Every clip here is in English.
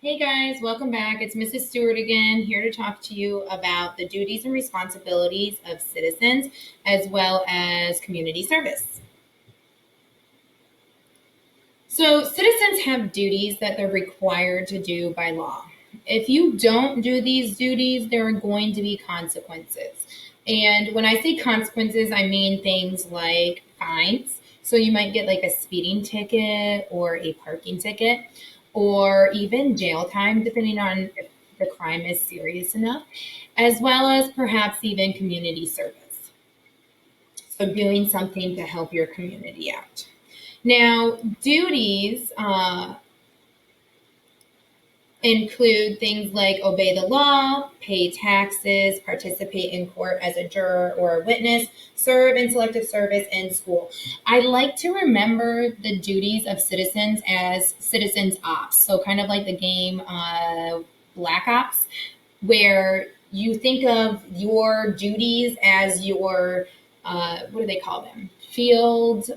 Hey guys, welcome back. It's Mrs. Stewart again, here to talk to you about the duties and responsibilities of citizens as well as community service. So, citizens have duties that they're required to do by law. If you don't do these duties, there are going to be consequences. And when I say consequences, I mean things like fines. So, you might get like a speeding ticket or a parking ticket, or even jail time, depending on if the crime is serious enough, as well as perhaps even community service. So, doing something to help your community out. Now, duties include things like obey the law, pay taxes, participate in court as a juror or a witness, serve in selective service, and school. I like to remember the duties of citizens as citizens ops. So, kind of like the game Black Ops, where you think of your duties as your, what do they call them? Field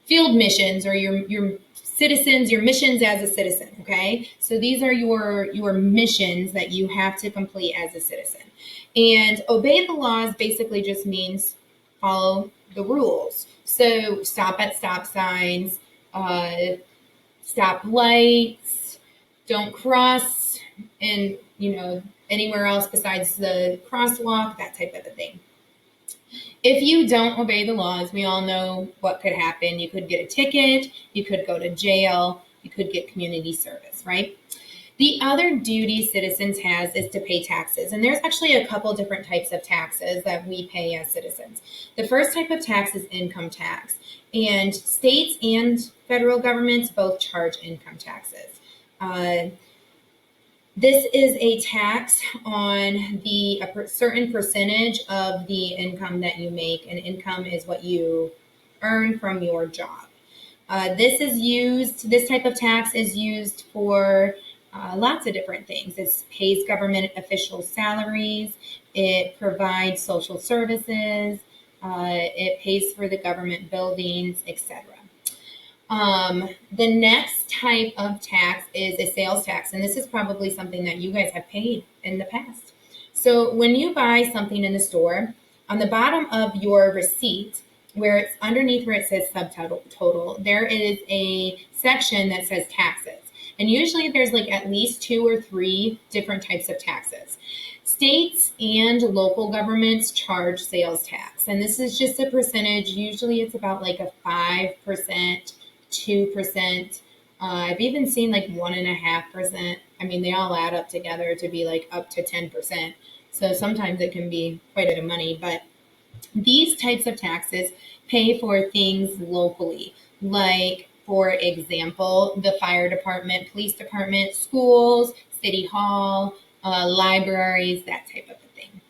missions, or your citizens, your missions as a citizen. Okay, so these are your missions that you have to complete as a citizen. And obey the laws basically just means follow the rules. So stop at stop signs, stop lights, don't cross, and anywhere else besides the crosswalk, that type of a thing. If you don't obey the laws, we all know what could happen. You could get a ticket, you could go to jail, you could get community service, right? The other duty citizens has is to pay taxes. And there's actually a couple different types of taxes that we pay as citizens. The first type of tax is income tax. And states and federal governments both charge income taxes. This is a tax on a certain percentage of the income that you make, and income is what you earn from your job. This type of tax is used for lots of different things. It pays government officials' salaries, it provides social services, it pays for the government buildings, etc. The next type of tax is a sales tax, and this is probably something that you guys have paid in the past. So when you buy something in the store, on the bottom of your receipt, where it's underneath where it says subtotal, there is a section that says taxes. And usually there's like at least 2 or 3 different types of taxes. States and local governments charge sales tax, and this is just a percentage. Usually it's about like a 5%, 2%. I've even seen like 1.5%. I mean, they all add up together to be like up to 10%. So sometimes it can be quite a bit of money, but these types of taxes pay for things locally, like, for example, the fire department, police department, schools, city hall, libraries, that type of a thing.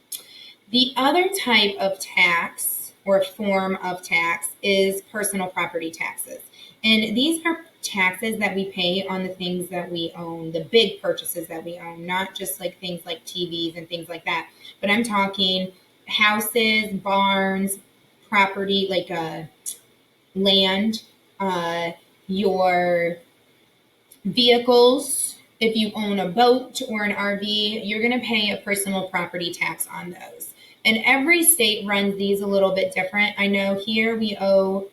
The other type of tax or form of tax is personal property taxes. And these are taxes that we pay on the things that we own, the big purchases that we own, not just like things like TVs and things like that. But I'm talking houses, barns, property like land, your vehicles. If you own a boat or an RV, you're going to pay a personal property tax on those. And every state runs these a little bit different. I know here we owe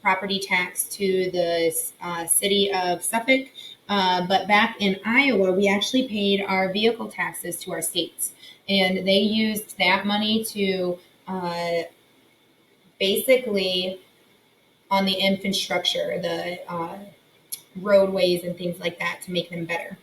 property tax to the city of Suffolk, but back in Iowa, we actually paid our vehicle taxes to our states. And they used that money to basically on the infrastructure, the roadways and things like that to make them better.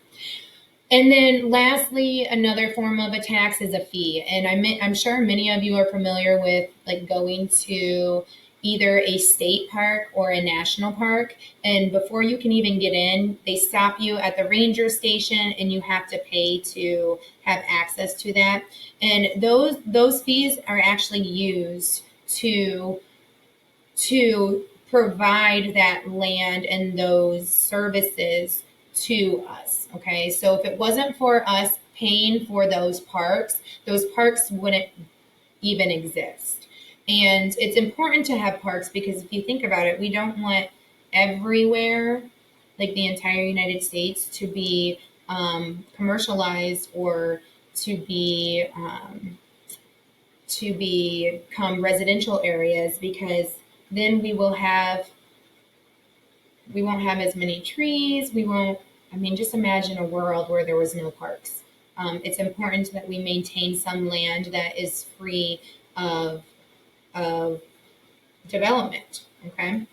And then lastly, another form of a tax is a fee. And I'm sure many of you are familiar with like going to either a state park or a national park. And before you can even get in, they stop you at the ranger station and you have to pay to have access to that. And those fees are actually used to provide that land and those services to us. Okay, so if it wasn't for us paying for those parks wouldn't even exist. And it's important to have parks because if you think about it, we don't want everywhere like the entire United States, to be commercialized or to be to become residential areas, because then we won't have as many trees. We won't, I mean, just imagine a world where there was no parks. It's important that we maintain some land that is free of, of development. Okay.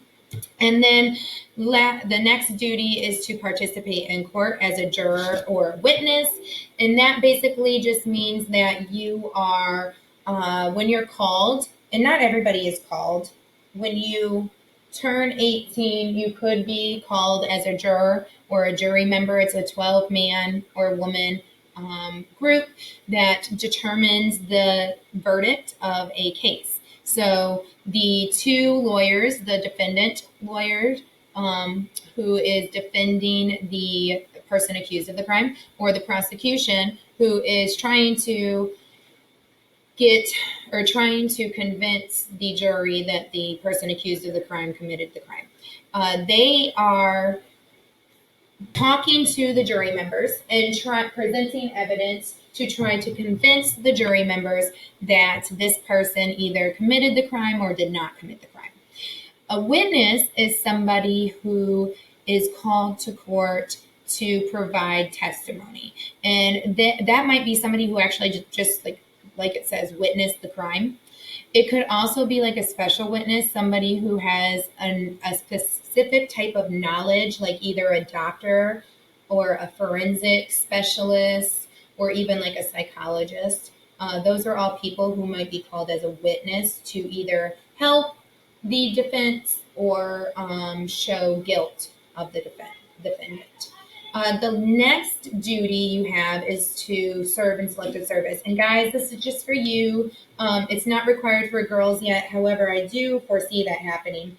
And then the next duty is to participate in court as a juror or witness. And that basically just means that you are, when you're called, and not everybody is called, when you turn 18, you could be called as a juror or a jury member. It's a 12-man or woman group that determines the verdict of a case. So the two lawyers, the defendant lawyer, who is defending the person accused of the crime, or the prosecution, who is trying to convince the jury that the person accused of the crime committed the crime. They are talking to the jury members and presenting evidence to try to convince the jury members that this person either committed the crime or did not commit the crime. A witness is somebody who is called to court to provide testimony. And that might be somebody who actually just like it says, witness the crime. It could also be like a special witness, somebody who has a specific type of knowledge, like either a doctor or a forensic specialist, or even like a psychologist. Those are all people who might be called as a witness to either help the defense or show guilt of the defendant. The next duty you have is to serve in selective service. And guys, this is just for you. It's not required for girls yet. However, I do foresee that happening.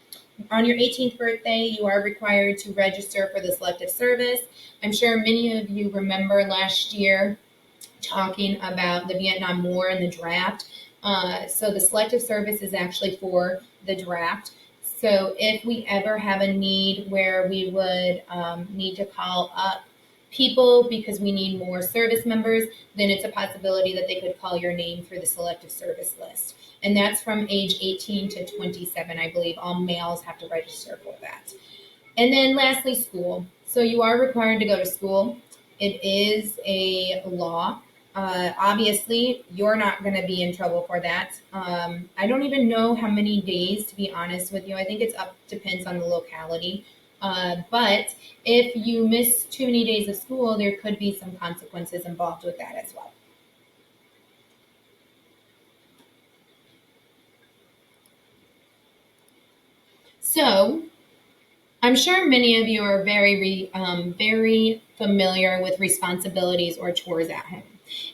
On your 18th birthday, you are required to register for the selective service. I'm sure many of you remember last year talking about the Vietnam War and the draft. So the selective service is actually for the draft. So if we ever have a need where we would need to call up people because we need more service members, then it's a possibility that they could call your name through the selective service list. And that's from age 18 to 27, I believe. All males have to register for that. And then lastly, school. So you are required to go to school. It is a law. Obviously, you're not going to be in trouble for that. I don't even know how many days, to be honest with you. I think depends on the locality. But if you miss too many days of school, there could be some consequences involved with that as well. So I'm sure many of you are very familiar with responsibilities or chores at home.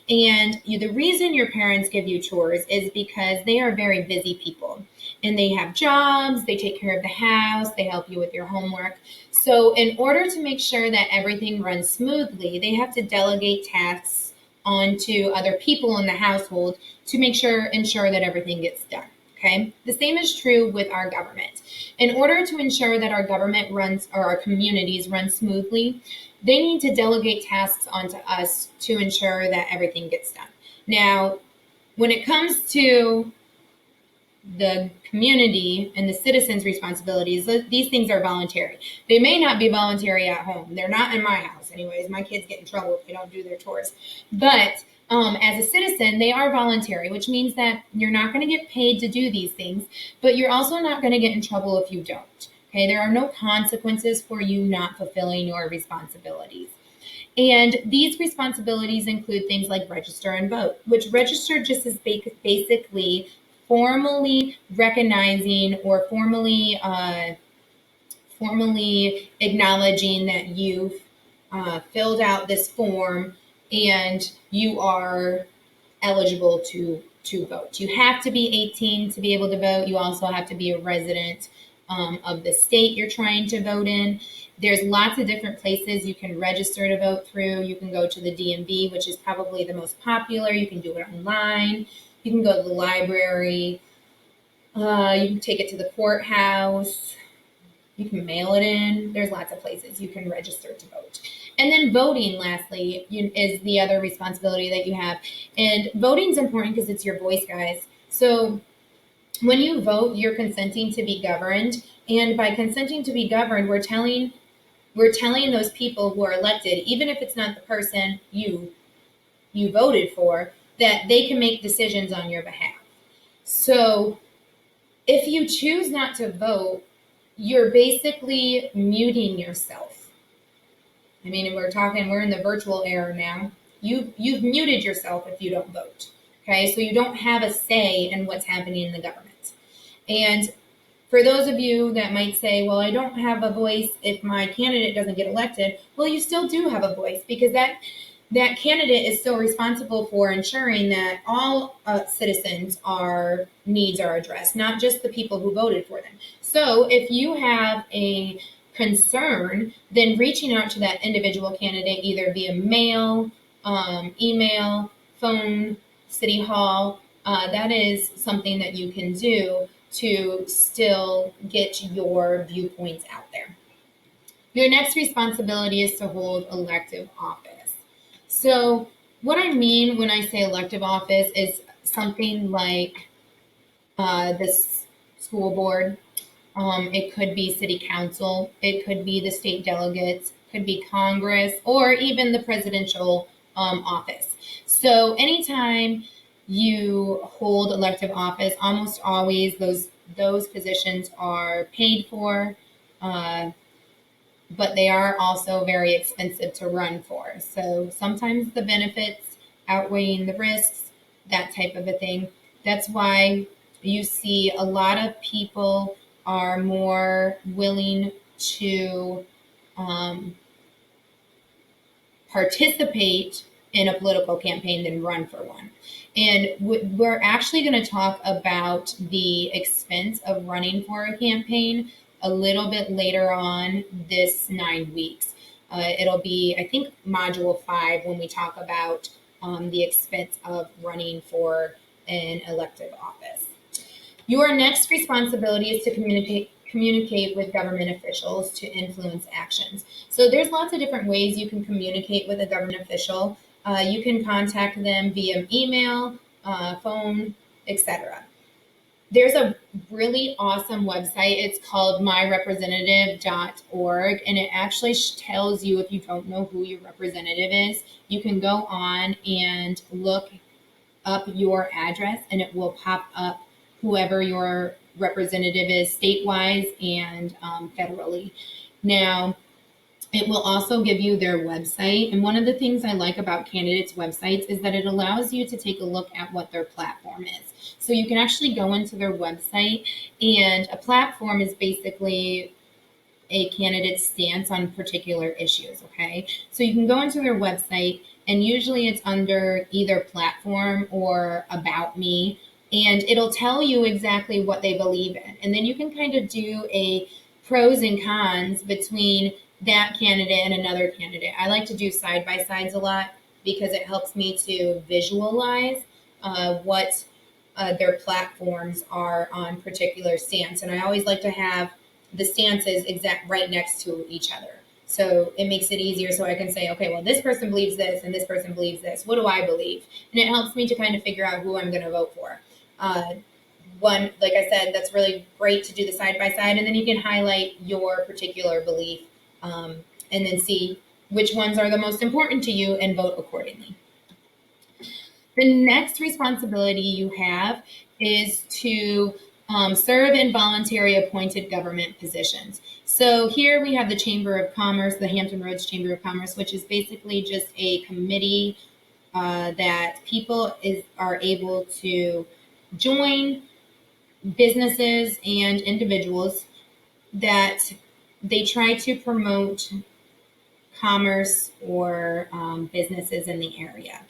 And the reason your parents give you chores is because they are very busy people and they have jobs, they take care of the house, they help you with your homework. So in order to make sure that everything runs smoothly, they have to delegate tasks onto other people in the household to ensure that everything gets done. Okay. The same is true with our government. In order to ensure that our government runs, or our communities run smoothly, they need to delegate tasks onto us to ensure that everything gets done. Now, when it comes to the community and the citizens' responsibilities, these things are voluntary. They may not be voluntary at home. They're not in my house anyways. My kids get in trouble if they don't do their chores. But as a citizen, they are voluntary, which means that you're not going to get paid to do these things, but you're also not going to get in trouble if you don't. Okay, there are no consequences for you not fulfilling your responsibilities. And these responsibilities include things like register and vote, which register just is basically formally recognizing or formally acknowledging that you've filled out this form and you are eligible to vote. You have to be 18 to be able to vote. You also have to be a resident of the state you're trying to vote in. There's lots of different places you can register to vote through. You can go to the DMV, which is probably the most popular. You can do it online. You can go to the library. You can take it to the courthouse. You can mail it in. There's lots of places you can register to vote. And then voting, lastly, is the other responsibility that you have. And voting is important because it's your voice, guys. So when you vote, you're consenting to be governed. And by consenting to be governed, we're telling those people who are elected, even if it's not the person you voted for, that they can make decisions on your behalf. So if you choose not to vote, you're basically muting yourself. I mean, we're in the virtual era now. You've muted yourself if you don't vote. Okay, so you don't have a say in what's happening in the government. And for those of you that might say, well, I don't have a voice if my candidate doesn't get elected, well, you still do have a voice, because that candidate is still responsible for ensuring that all citizens' needs are addressed, not just the people who voted for them. So if you have a concern, then reaching out to that individual candidate either via mail, email, phone, city hall, that is something that you can do to still get your viewpoints out there. Your next responsibility is to hold elective office. So what I mean when I say elective office is something like this school board. It could be city council. It could be the state delegates. Could be Congress, or even the presidential office. So anytime you hold elective office, almost always those positions are paid for. But they are also very expensive to run for. So sometimes the benefits outweighing the risks, that type of a thing. That's why you see a lot of people are more willing to participate in a political campaign than run for one. And we're actually going to talk about the expense of running for a campaign a little bit later on this 9 weeks. It'll be, I think, module 5 when we talk about the expense of running for an elective office. Your next responsibility is to communicate with government officials to influence actions. So there's lots of different ways you can communicate with a government official. You can contact them via email, phone, etc. There's a really awesome website. It's called myrepresentative.org, and it actually tells you, if you don't know who your representative is, you can go on and look up your address, and it will pop up whoever your representative is, state-wise and federally. Now, it will also give you their website. And one of the things I like about candidates' websites is that it allows you to take a look at what their platform is. So you can actually go into their website, and a platform is basically a candidate's stance on particular issues, okay? So you can go into their website, and usually it's under either platform or about me, and it'll tell you exactly what they believe in. And then you can kind of do a pros and cons between that candidate and another candidate. I like to do side-by-sides a lot because it helps me to visualize what their platforms are on particular stance. And I always like to have the stances exact right next to each other. So it makes it easier, so I can say, okay, well, this person believes this and this person believes this. What do I believe? And it helps me to kind of figure out who I'm going to vote for. One, like I said, that's really great to do the side-by-side, and then you can highlight your particular belief and then see which ones are the most important to you and vote accordingly. The next responsibility you have is to serve in voluntary appointed government positions. So here we have the Chamber of Commerce, the Hampton Roads Chamber of Commerce, which is basically just a committee that people are able to join, businesses and individuals, that they try to promote commerce or businesses in the area.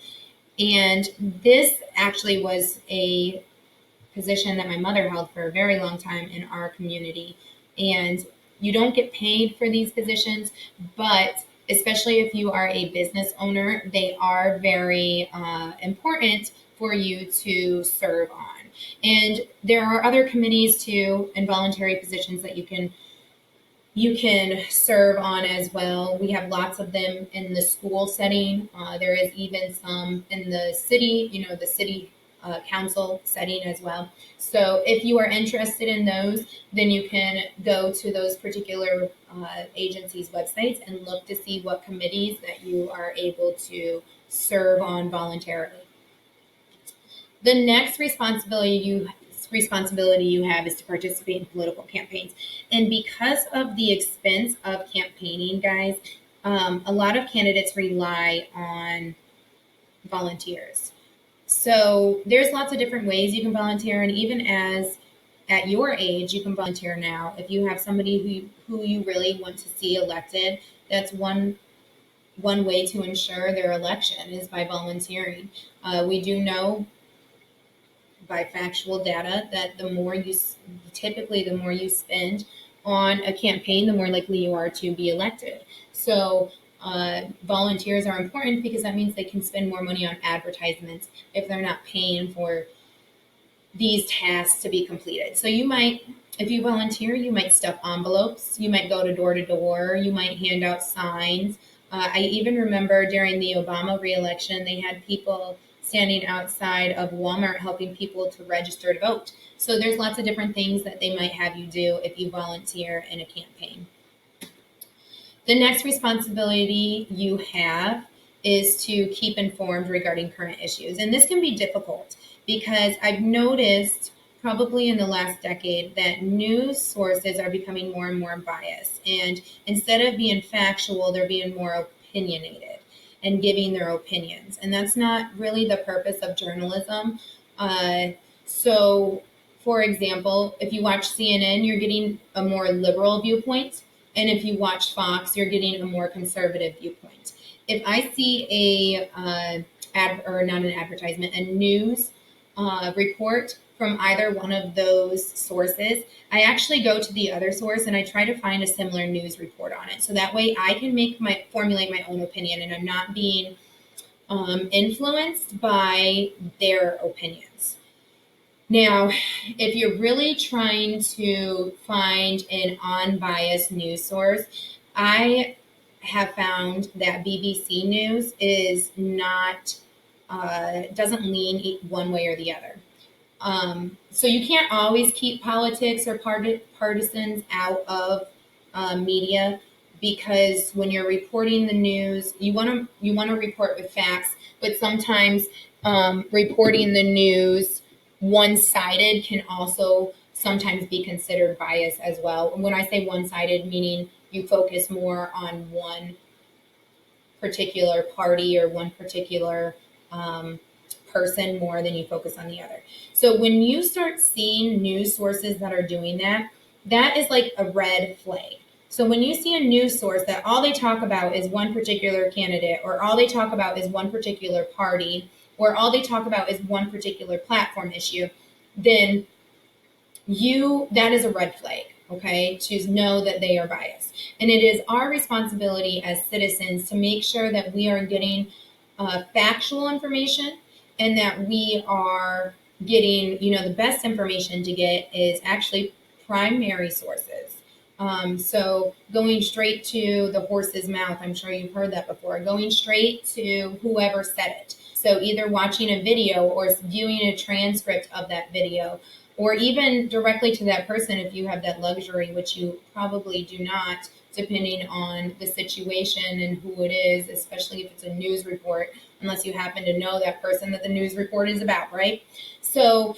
And this actually was a position that my mother held for a very long time in our community. And you don't get paid for these positions, but especially if you are a business owner, they are very important for you to serve on. And there are other committees too and voluntary positions that you can you can serve on as well. We have lots of them in the school setting. There is even some in the city, the city council setting as well. So if you are interested in those, then you can go to those particular agencies' websites and look to see what committees that you are able to serve on voluntarily. The next responsibility you have is to participate in political campaigns. And because of the expense of campaigning, guys, a lot of candidates rely on volunteers. So there's lots of different ways you can volunteer, and even as at your age, you can volunteer now. If you have somebody who you really want to see elected, that's one way to ensure their election is by volunteering. We do know by factual data that the more you spend on a campaign, the more likely you are to be elected. So volunteers are important because that means they can spend more money on advertisements if they're not paying for these tasks to be completed. So if you volunteer, you might stuff envelopes, you might go to door, you might hand out signs. I even remember during the Obama reelection, they had people standing outside of Walmart helping people to register to vote. So there's lots of different things that they might have you do if you volunteer in a campaign. The next responsibility you have is to keep informed regarding current issues. And this can be difficult because I've noticed probably in the last decade that news sources are becoming more and more biased. And instead of being factual, they're being more opinionated and giving their opinions. And that's not really the purpose of journalism. So, for example, if you watch CNN, you're getting a more liberal viewpoint. And if you watch Fox, you're getting a more conservative viewpoint. If I see a news report from either one of those sources, I actually go to the other source and I try to find a similar news report on it. So that way I can formulate my own opinion and I'm not being influenced by their opinions. Now, if you're really trying to find an unbiased news source, I have found that BBC News is not doesn't lean one way or the other. So you can't always keep politics or partisans out of media because when you're reporting the news, you want to report with facts, but sometimes reporting the news one-sided can also sometimes be considered bias as well. And when I say one-sided, meaning you focus more on one particular party or one particular person more than you focus on the other. So when you start seeing news sources that are doing that, that is like a red flag. So when you see a news source that all they talk about is one particular candidate, or all they talk about is one particular party, or all they talk about is one particular platform issue, then that is a red flag, okay, to know that they are biased. And it is our responsibility as citizens to make sure that we are getting factual information and that we are getting, the best information to get is actually primary sources. So going straight to the horse's mouth, I'm sure you've heard that before, going straight to whoever said it. So either watching a video or viewing a transcript of that video, or even directly to that person if you have that luxury, which you probably do not, depending on the situation and who it is, especially if it's a news report, unless you happen to know that person that the news report is about, right? So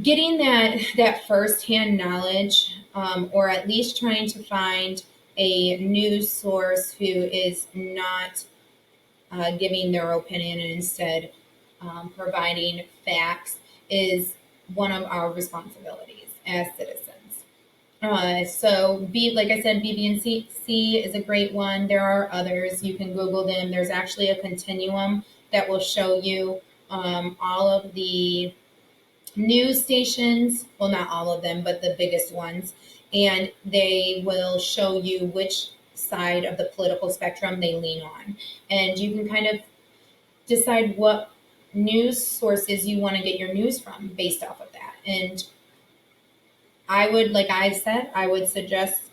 getting that firsthand knowledge, or at least trying to find a news source who is not giving their opinion and instead providing facts, is one of our responsibilities as citizens. Like I said, BBC is a great one. There are others. You can Google them. There's actually a continuum that will show you all of the news stations. Well, not all of them, but the biggest ones. And they will show you which side of the political spectrum they lean on. And you can kind of decide what news sources you want to get your news from based off of that. And I would, like I said, I would suggest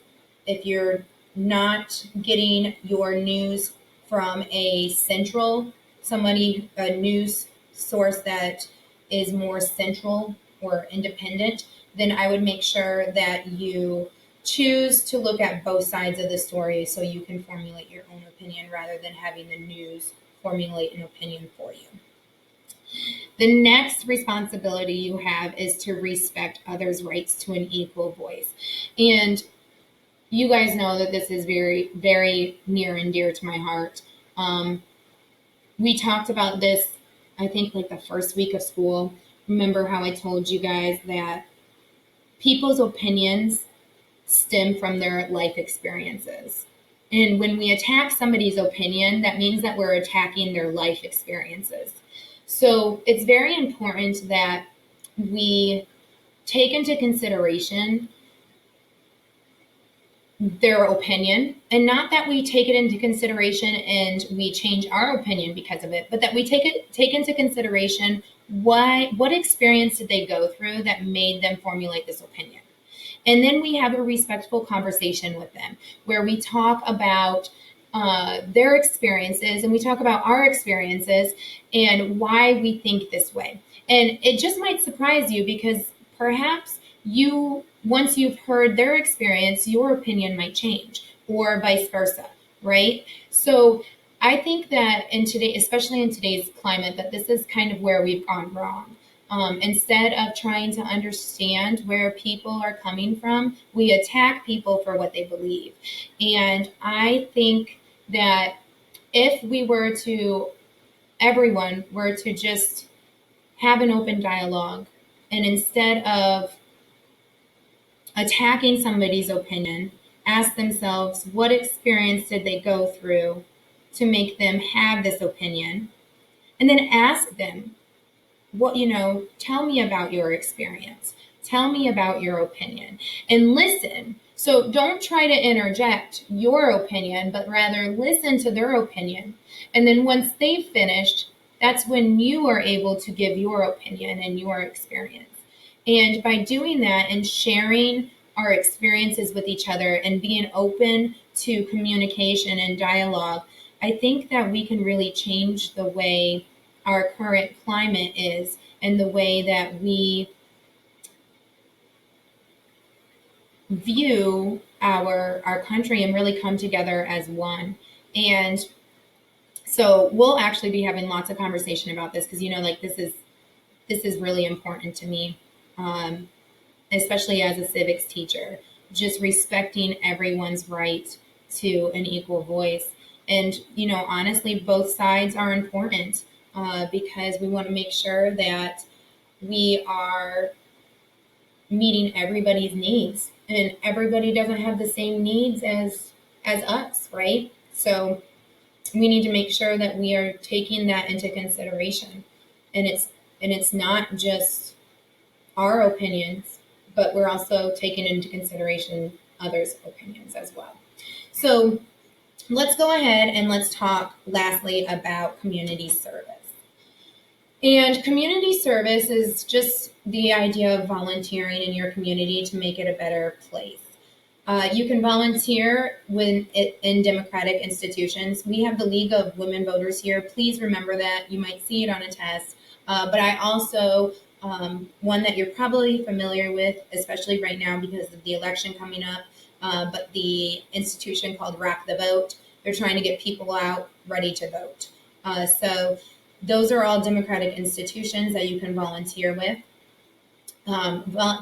if you're not getting your news from a central, a news source that is more central or independent, then I would make sure that you choose to look at both sides of the story so you can formulate your own opinion rather than having the news formulate an opinion for you. The next responsibility you have is to respect others' rights to an equal voice. And you guys know that this is very, very near and dear to my heart. We talked about this, I think, like the first week of school. Remember how I told you guys that people's opinions stem from their life experiences. And when we attack somebody's opinion, that means that we're attacking their life experiences. So it's very important that we take into consideration their opinion, and not that we take it into consideration and we change our opinion because of it, but that we take into consideration what experience did they go through that made them formulate this opinion. And then we have a respectful conversation with them where we talk about their experiences and we talk about our experiences and why we think this way. And it just might surprise you because perhaps once you've heard their experience, your opinion might change or vice versa, right? So I think that especially in today's climate, that this is kind of where we've gone wrong. Instead of trying to understand where people are coming from, we attack people for what they believe. And I think that if everyone were to just have an open dialogue, and instead of attacking somebody's opinion, ask themselves what experience did they go through to make them have this opinion, and then ask them, tell me about your experience. Tell me about your opinion and listen. So don't try to interject your opinion, but rather listen to their opinion. And then once they've finished, that's when you are able to give your opinion and your experience. And by doing that and sharing our experiences with each other and being open to communication and dialogue, I think that we can really change the way our current climate is and the way that we view our country and really come together as one. And so we'll actually be having lots of conversation about this because this is really important to me, especially as a civics teacher, just respecting everyone's right to an equal voice. And honestly, both sides are important because we want to make sure that we are meeting everybody's needs, and everybody doesn't have the same needs as us, right? So we need to make sure that we are taking that into consideration, and it's not just our opinions, but we're also taking into consideration others' opinions as well. So let's go ahead and let's talk lastly about community service. And community service is just the idea of volunteering in your community to make it a better place. You can volunteer in democratic institutions. We have the League of Women Voters here. Please remember that. You might see it on a test. But I also, one that you're probably familiar with, especially right now because of the election coming up, but the institution called Rock the Vote. They're trying to get people out ready to vote. So those are all democratic institutions that you can volunteer with.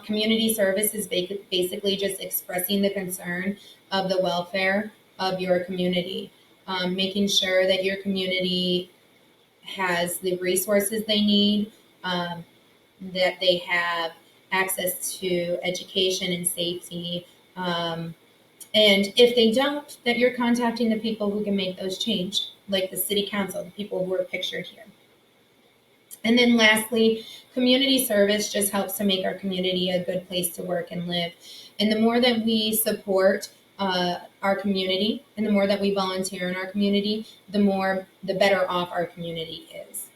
Community service is basically just expressing the concern of the welfare of your community, making sure that your community has the resources they need, that they have access to education and safety. And if they don't, that you're contacting the people who can make those change, like the city council, the people who are pictured here. And then lastly, community service just helps to make our community a good place to work and live. And the more that we support our community and the more that we volunteer in our community, the better off our community is.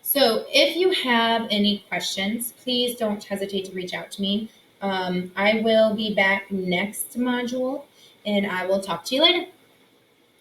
So if you have any questions, please don't hesitate to reach out to me. I will be back next module and I will talk to you later.